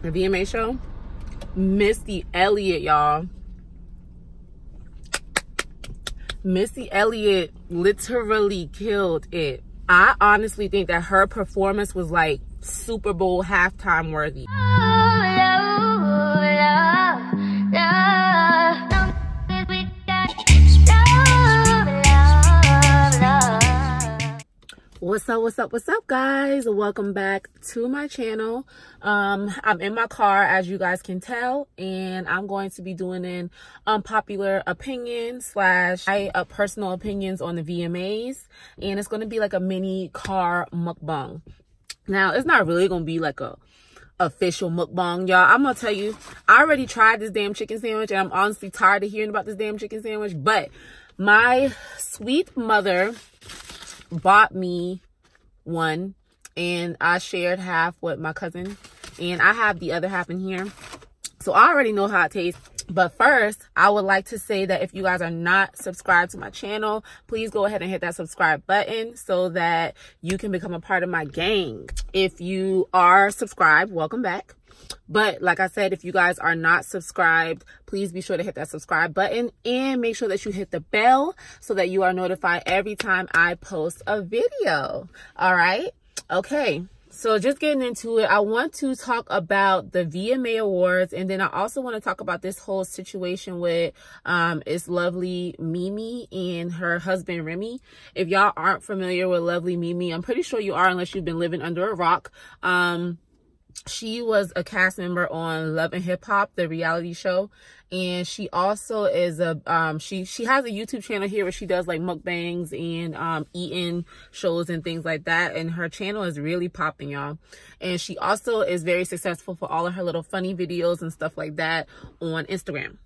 the VMA show, Missy Elliott, y'all. Missy Elliott literally killed it. I honestly think that her performance was like Super Bowl halftime worthy. What's up guys? Welcome back to my channel. I'm in my car, as you guys can tell, and I'm going to be doing an unpopular opinion slash personal opinions on the VMAs, and it's going to be like a mini car mukbang. Now, it's not really going to be like a official mukbang, y'all. I'm gonna tell you, I already tried this damn chicken sandwich, and I'm honestly tired of hearing about this damn chicken sandwich, but my sweet mother bought me one, and I shared half with my cousin, and I have the other half in here, so I already know how it tastes. But first, I would like to say that if you guys are not subscribed to my channel, please go ahead and hit that subscribe button so that you can become a part of my gang. If you are subscribed, welcome back. But like I said, if you guys are not subscribed, please be sure to hit that subscribe button and make sure that you hit the bell so that you are notified every time I post a video. All right. Okay. So just getting into it, I want to talk about the VMA Awards, and then I also want to talk about this whole situation with It'sLovelyMimi and her husband Remy. If y'all aren't familiar with It'sLovelyMimi, I'm pretty sure you are unless you've been living under a rock. She was a cast member on Love and Hip Hop, the reality show, and she also is a she has a YouTube channel here where she does like mukbangs and eating shows and things like that, and her channel is really popping, y'all. And she also is very successful for all of her little funny videos and stuff like that on Instagram.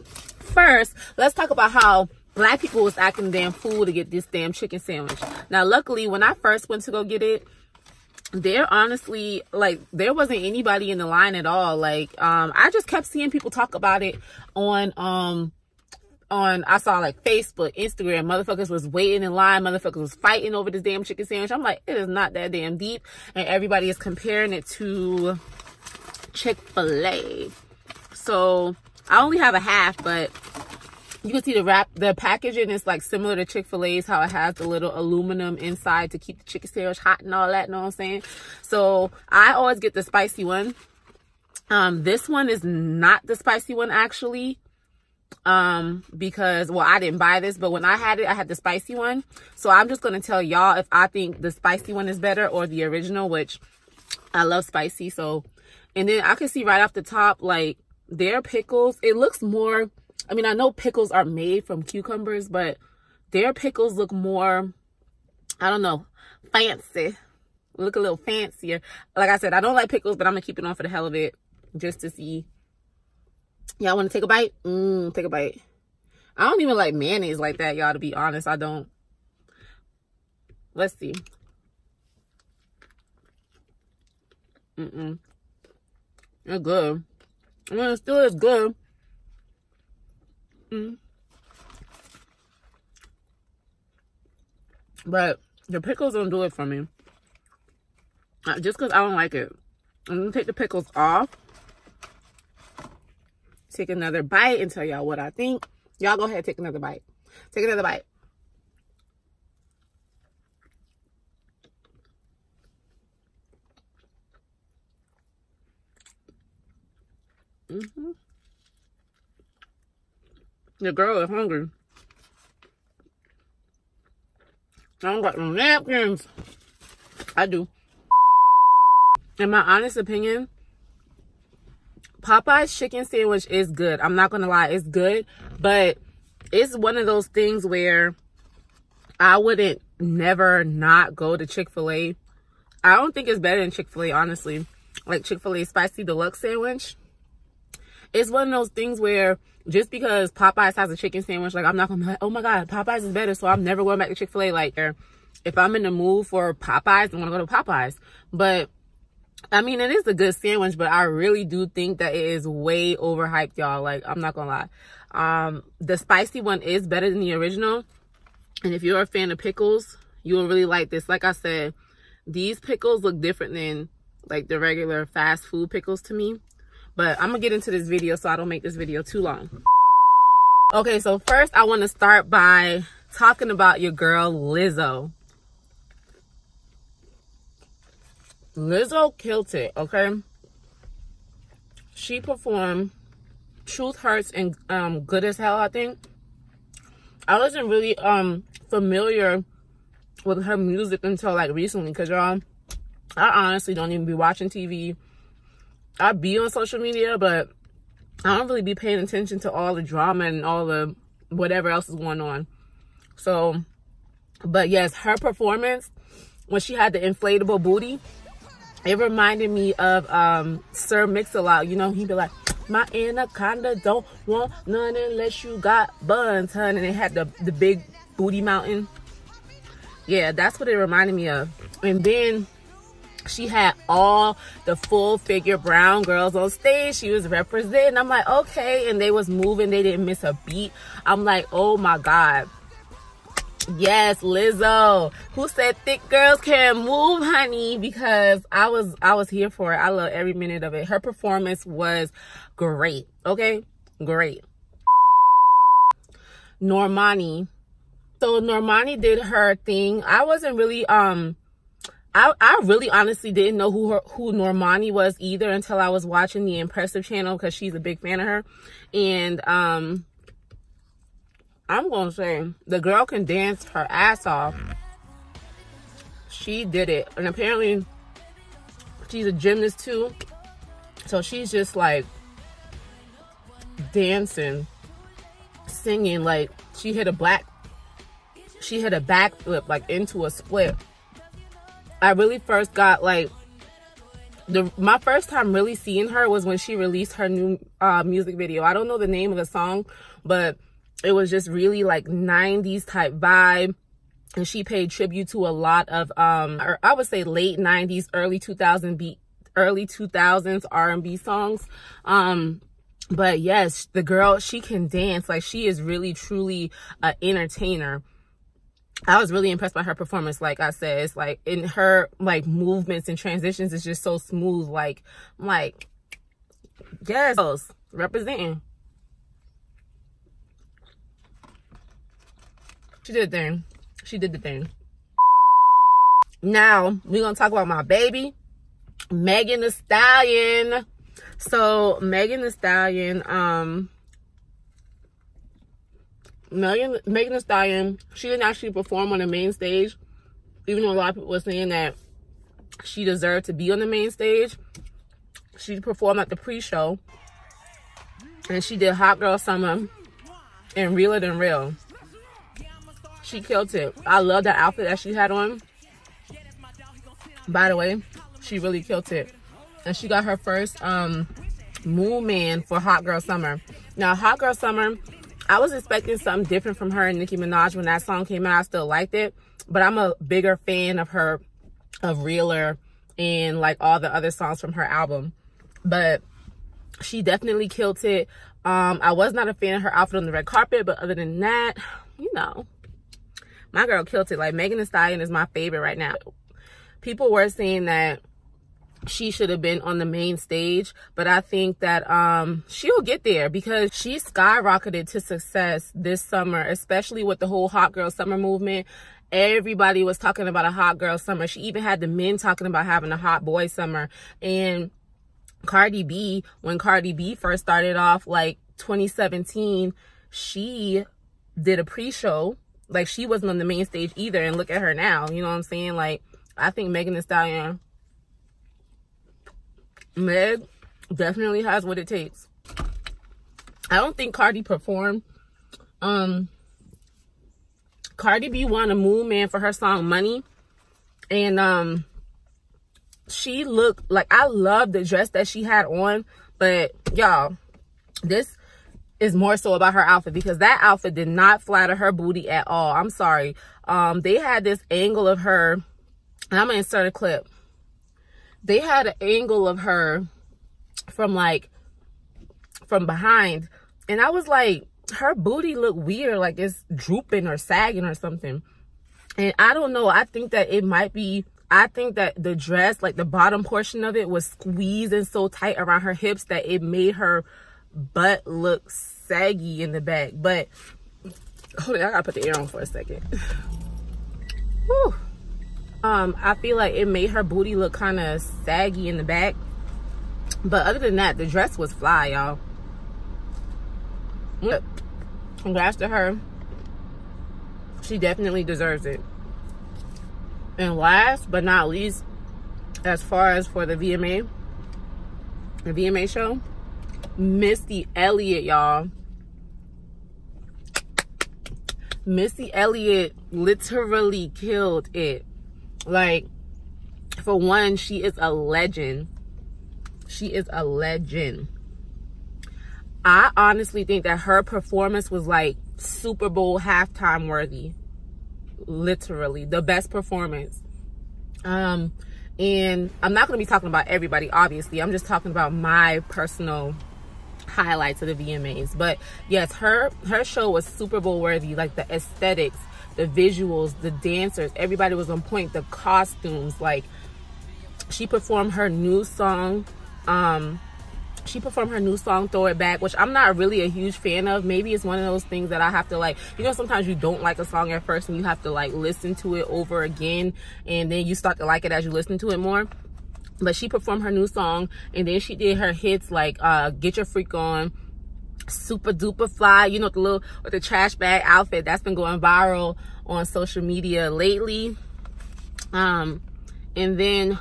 First, let's talk about how Black people was acting damn fool to get this damn chicken sandwich. Now, luckily, when I first went to go get it, there honestly, like, there wasn't anybody in the line at all. Like, I just kept seeing people talk about it on I saw like Facebook, Instagram. Motherfuckers was waiting in line. Motherfuckers was fighting over this damn chicken sandwich. I'm like, it is not that damn deep. And everybody is comparing it to Chick-fil-A. So I only have a half, but you can see the packaging is like similar to Chick-fil-A's, how it has the little aluminum inside to keep the chicken sandwich hot and all that, know what I'm saying? So I always get the spicy one. This one is not the spicy one actually, because, well, I didn't buy this, but when I had it, I had the spicy one. So I'm just going to tell y'all if I think the spicy one is better or the original, which I love spicy. So, and then I can see right off the top, like, their pickles, it looks more, I mean, I know pickles are made from cucumbers, but their pickles look more, I don't know, fancy. Look a little fancier. Like I said, I don't like pickles, but I'm going to keep it on for the hell of it just to see. Y'all want to take a bite? Take a bite. I don't even like mayonnaise like that, y'all, to be honest. I don't. Let's see. It's good. I mean, it still is good. But the pickles don't do it for me. Just because I don't like it. I'm going to take the pickles off. Take another bite and tell y'all what I think. Y'all go ahead and take another bite. Take another bite. The girl is hungry. I don't got no napkins. I do. In my honest opinion, Popeye's chicken sandwich is good. I'm not gonna lie, it's good, but it's one of those things where I wouldn't never not go to Chick-fil-A. I don't think it's better than Chick-fil-A, honestly. Like Chick-fil-A Spicy Deluxe Sandwich. It's one of those things where just because Popeyes has a chicken sandwich, like, I'm not gonna be like, oh my God, Popeyes is better, so I'm never going back to Chick-fil-A. Like, if I'm in the mood for Popeyes, I'm gonna go to Popeyes. But I mean, it is a good sandwich, but I really do think that it is way overhyped, y'all. Like, I'm not gonna lie. The spicy one is better than the original. And if you're a fan of pickles, you will really like this. Like I said, these pickles look different than like the regular fast food pickles to me. But I'm gonna get into this video so I don't make this video too long. Okay, so first I want to start by talking about your girl Lizzo. Lizzo killed it, okay? She performed Truth Hurts and Good as Hell, I think. I wasn't really familiar with her music until like recently, because y'all, I honestly don't even be watching TV. I be on social media, but I don't really be paying attention to all the drama and all the whatever else is going on. So, but yes, her performance when she had the inflatable booty, it reminded me of Sir Mix-a-Lot. You know, he'd be like, my anaconda don't want none unless you got buns, hun. And it had the big booty mountain. Yeah, that's what it reminded me of. And then she had all the full figure brown girls on stage. She was representing. I'm like, okay. And they was moving. They didn't miss a beat. I'm like, oh my God. Yes, Lizzo. Who said thick girls can move, honey? Because I was here for it. I love every minute of it. Her performance was great. Okay? Great. Normani. So Normani did her thing. I wasn't really I really honestly didn't know who Normani was either until I was watching the Impressive channel, because she's a big fan of her. And I'm gonna say the girl can dance her ass off. She did it. And apparently she's a gymnast too, so she's just like dancing, singing. Like she hit a backflip like into a split. I really first got like my first time really seeing her was when she released her new music video. I don't know the name of the song, but it was just really like 90s type vibe. And she paid tribute to a lot of or I would say late 90s, early 2000s R&B songs. But yes, the girl, she can dance. Like she is really truly an entertainer. I was really impressed by her performance. Like I said, it's like in her like movements and transitions, it's just so smooth. Like, I'm like, yes, representing. She did the thing. She did the thing. Now we're gonna talk about my baby, Megan Thee Stallion. So Megan Thee Stallion, Megan Thee Stallion, she didn't actually perform on the main stage, even though a lot of people were saying that she deserved to be on the main stage. She performed at the pre-show, and she did Hot Girl Summer and Realer Than Real. She killed it. I love that outfit that she had on. By the way, she really killed it. And she got her first Moon Man for Hot Girl Summer. Now, Hot Girl Summer, I was expecting something different from her and Nicki Minaj when that song came out. I still liked it, but I'm a bigger fan of her, of Realer, and like all the other songs from her album. But she definitely killed it. I was not a fan of her outfit on the red carpet, but other than that, you know, my girl killed it. Like Megan Thee Stallion is my favorite right now. People were saying that she should have been on the main stage, but I think that she'll get there because she skyrocketed to success this summer, especially with the whole Hot Girl Summer movement. Everybody was talking about a Hot Girl Summer. She even had the men talking about having a Hot Boy Summer. And Cardi B, when Cardi B first started off, like 2017, she did a pre-show. Like she wasn't on the main stage either, and look at her now. You know what I'm saying? Like, I think Megan Thee Stallion, Meg definitely has what it takes. I don't think Cardi performed. Cardi B won a Moon Man for her song Money. And she looked like, I love the dress that she had on. But y'all, this is more so about her outfit, because that outfit did not flatter her booty at all. I'm sorry. They had this angle of her, and I'm gonna insert a clip. They had an angle of her from behind, and I was like, her booty looked weird, like it's drooping or sagging or something. And I don't know, I think that it might be I think that the dress, like the bottom portion of it, was squeezing so tight around her hips that it made her butt look saggy in the back. But hold on, I gotta put the air on for a second. Whew. I feel like it made her booty look kind of saggy in the back. But other than that, the dress was fly, y'all. Congrats to her. She definitely deserves it. And last but not least, as far as for the VMA show, Missy Elliott, y'all. Missy Elliott literally killed it. Like, for one, she is a legend. She is a legend. I honestly think that her performance was like Super Bowl halftime worthy. Literally the best performance. And I'm not going to be talking about everybody, obviously. I'm just talking about my personal highlights of the VMAs. But yes, her show was Super Bowl worthy. Like the aesthetics, the visuals, the dancers, everybody was on point. The costumes, like she performed her new song. Throw It Back, which I'm not really a huge fan of. Maybe it's one of those things that I have to, like, you know, sometimes you don't like a song at first and you have to like listen to it over again, and then you start to like it as you listen to it more. But she performed her new song, and then she did her hits like Get Your Freak On, Super Duper Fly, you know, the little with the trash bag outfit that's been going viral on social media lately. And then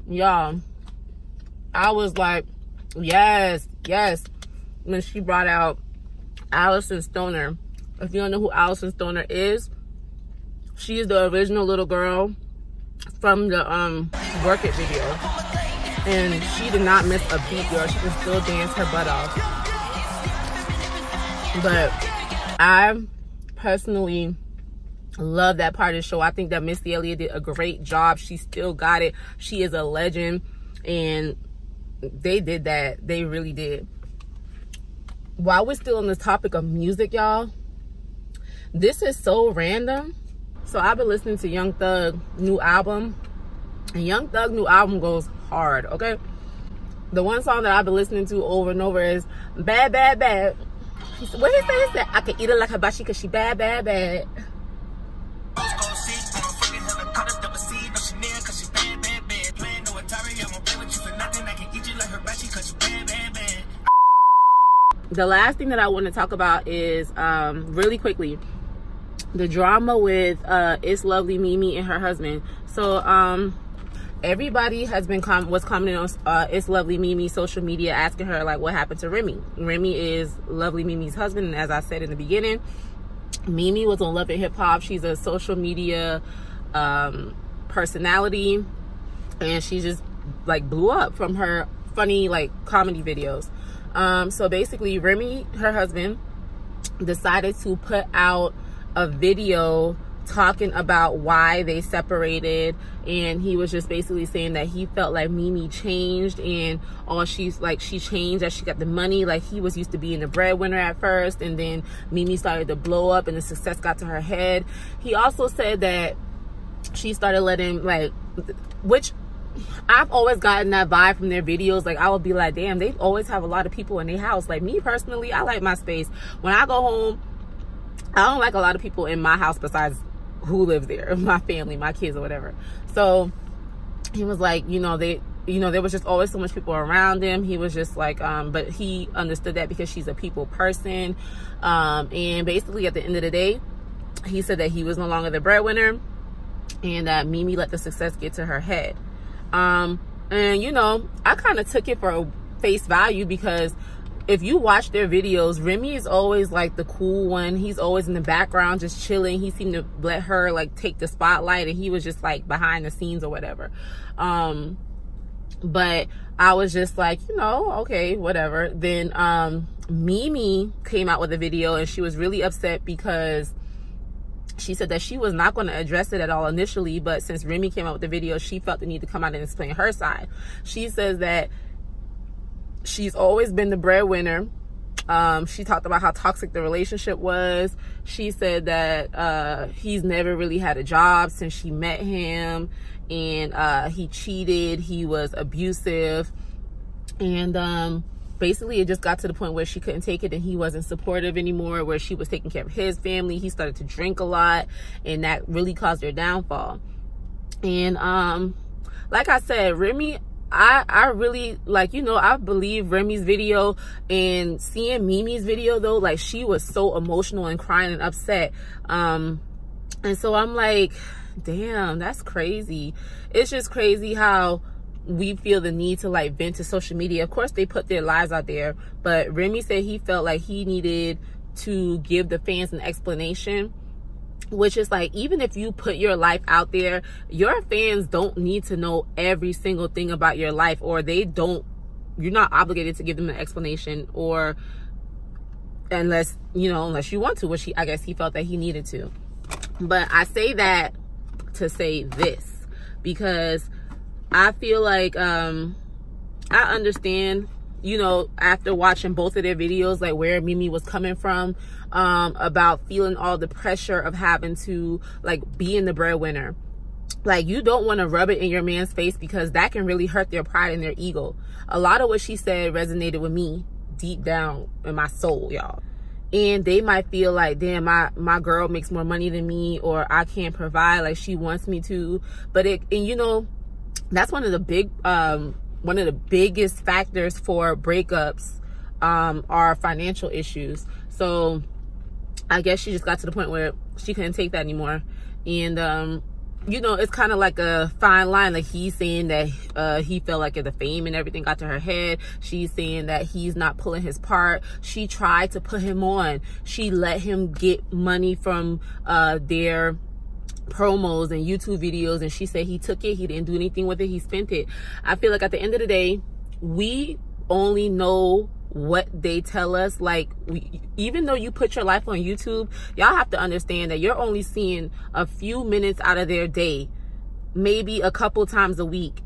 y'all, I was like, yes, when she brought out Allison Stoner. If you don't know who Allison Stoner is, she is the original little girl from the Work It video. And she did not miss a beat, girl. She can still dance her butt off. But I personally love that part of the show. I think that Missy Elliott did a great job. She still got it. She is a legend. And they did that. They really did. While we're still on this topic of music, y'all, this is so random. So I've been listening to Young Thug new album, and Young Thug new album goes hard, okay? The one song that I've been listening to over and over is Bad Bad Bad. What he said? He said, I can eat her like a bashi because she bad bad bad. The last thing that I want to talk about is really quickly the drama with It'sLovelyMimi and her husband. So everybody has been was commenting on It'sLovelyMimi social media, asking her like what happened to Remy. Remy is Lovely Mimi's husband, and as I said in the beginning, Mimi was on Love and Hip Hop. She's a social media personality, and she just like blew up from her funny like comedy videos. So basically Remy, her husband, decided to put out a video talking about why they separated, and he was just basically saying that he felt like Mimi changed, and she changed as she got the money. Like, he was used to being the breadwinner at first, and then Mimi started to blow up and the success got to her head. He also said that she started letting, like, which I've always gotten that vibe from their videos. Like, I would be like, damn, they always have a lot of people in their house. Like, me personally, I like my space. When I go home, I don't like a lot of people in my house besides who lives there, my family, my kids or whatever. So he was like, there was just always so much people around him. He was just like, but he understood that because she's a people person. And basically at the end of the day, he said that he was no longer the breadwinner, and that Mimi let the success get to her head. And I kind of took it for face value, because if you watch their videos, Remy is always like the cool one. He's always in the background just chilling. He seemed to let her like take the spotlight, and he was just like behind the scenes or whatever. But I was just like, okay, whatever. Then Mimi came out with a video, and she was really upset because she said that she was not going to address it at all initially, but since Remy came out with the video, she felt the need to come out and explain her side. She says that she's always been the breadwinner, She talked about how toxic the relationship was. She said that he's never really had a job since she met him, and he cheated, he was abusive, and basically it just got to the point where she couldn't take it and he wasn't supportive anymore, where she was taking care of his family. He started to drink a lot, and that really caused their downfall. And like I said, Remy, I really, like, you know, I believe Remy's video, and seeing Mimi's video though, like, she was so emotional and crying and upset. And so I'm like, damn, that's crazy. It's just crazy how we feel the need to like vent to social media. Of course they put their lives out there, but Remy said he felt like he needed to give the fans an explanation, which is like, even if you put your life out there, your fans don't need to know every single thing about your life, or you're not obligated to give them an explanation, or unless you want to, which I guess he felt that he needed to. But I say that to say this, because I feel like I understand, you know, after watching both of their videos, like where Mimi was coming from, about feeling all the pressure of having to like being the breadwinner. Like, you don't want to rub it in your man's face, because that can really hurt their pride and their ego. A lot of what she said resonated with me deep down in my soul, y'all. And they might feel like, damn, my girl makes more money than me, or I can't provide like she wants me to. But and you know, that's one of the biggest factors for breakups, are financial issues. So I guess she just got to the point where she couldn't take that anymore. And you know, it's kind of like a fine line. Like, he's saying that he felt like the fame and everything got to her head. She's saying that he's not pulling his part. She tried to put him on. She let him get money from their promos and YouTube videos, and she said he took it, he didn't do anything with it, he spent it. I feel like at the end of the day, we only know what they tell us. Like, even though you put your life on YouTube, y'all have to understand that you're only seeing a few minutes out of their day, maybe a couple times a week.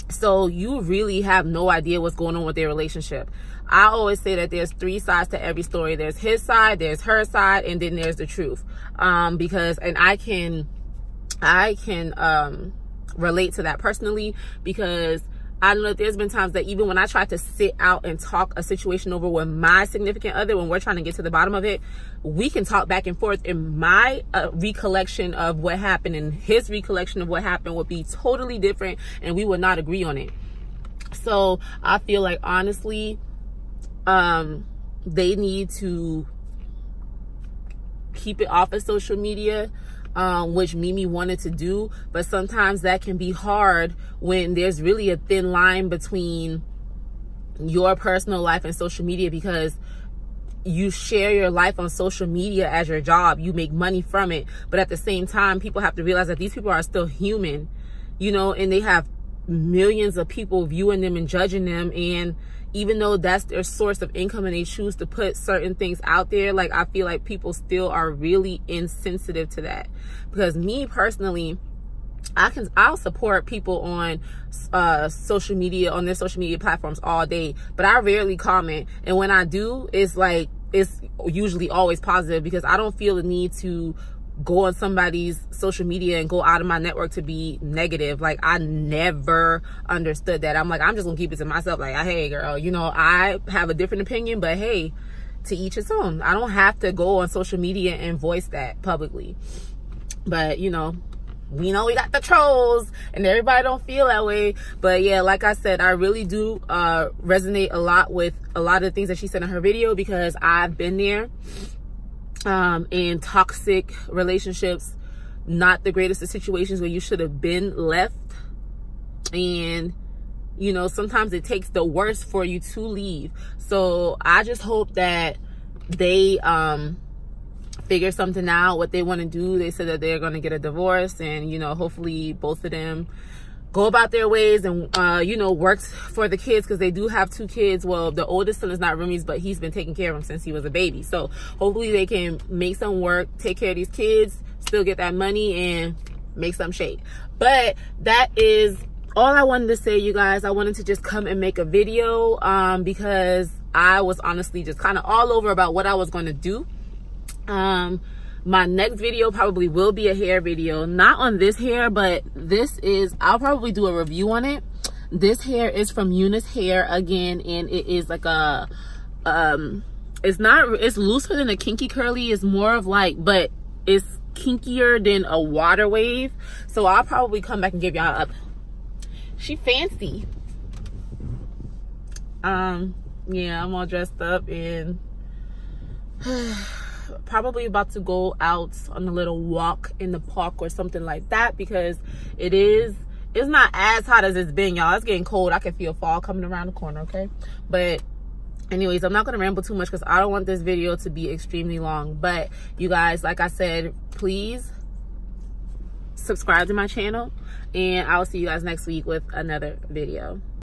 So you really have no idea what's going on with their relationship. I always say that there's 3 sides to every story. There's his side, there's her side, and then there's the truth. Because, and I can relate to that personally, because I know that there's been times that even when I try to sit out and talk a situation over with my significant other, when we're trying to get to the bottom of it, we can talk back and forth, and my recollection of what happened and his recollection of what happened would be totally different, and we would not agree on it. So I feel like, honestly, they need to keep it off of social media, which Mimi wanted to do, but sometimes that can be hard when there's really a thin line between your personal life and social media, because you share your life on social media as your job. You make money from it, but at the same time, people have to realize that these people are still human, you know, and they have millions of people viewing them and judging them. And even though that's their source of income and they choose to put certain things out there, like, I feel like people still are really insensitive to that. Because me personally, I'll support people on social media, on their social media platforms all day, but I rarely comment. And when I do, it's like, it's usually always positive, because I don't feel the need to go on somebody's social media and go out of my network to be negative. Like, I never understood that. I'm like, I'm just gonna keep it to myself. Like, hey girl, you know, I have a different opinion, but hey, to each his own. I don't have to go on social media and voice that publicly. But you know we got the trolls, and everybody don't feel that way. But yeah, like I said, I really do resonate a lot with a lot of the things that she said in her video, because I've been there. In toxic relationships, not the greatest of situations where you should have been left. And you know, sometimes it takes the worst for you to leave. So I just hope that they figure something out, what they want to do. They said that they're going to get a divorce, and you know, hopefully both of them go about their ways and you know, works for the kids, because they do have 2 kids. Well, the oldest son is not Remy's, but he's been taking care of him since he was a baby. So hopefully they can make some work, take care of these kids, still get that money, and make some shake. But that is all I wanted to say, you guys. I wanted to just come and make a video because I was honestly just kind of all over about what I was going to do. My next video probably will be a hair video, not on this hair, but this is, I'll probably do a review on it. This hair is from Eunice Hair again, and it is like a it's looser than a kinky curly. It's more of like, but it's kinkier than a water wave. So I'll probably come back and give y'all up. She fancy. Yeah, I'm all dressed up and probably about to go out on a little walk in the park or something like that, because it's not as hot as it's been, y'all. It's getting cold. I can feel fall coming around the corner, okay? But anyways, I'm not going to ramble too much because I don't want this video to be extremely long. But you guys, like I said, please subscribe to my channel, and I'll see you guys next week with another video.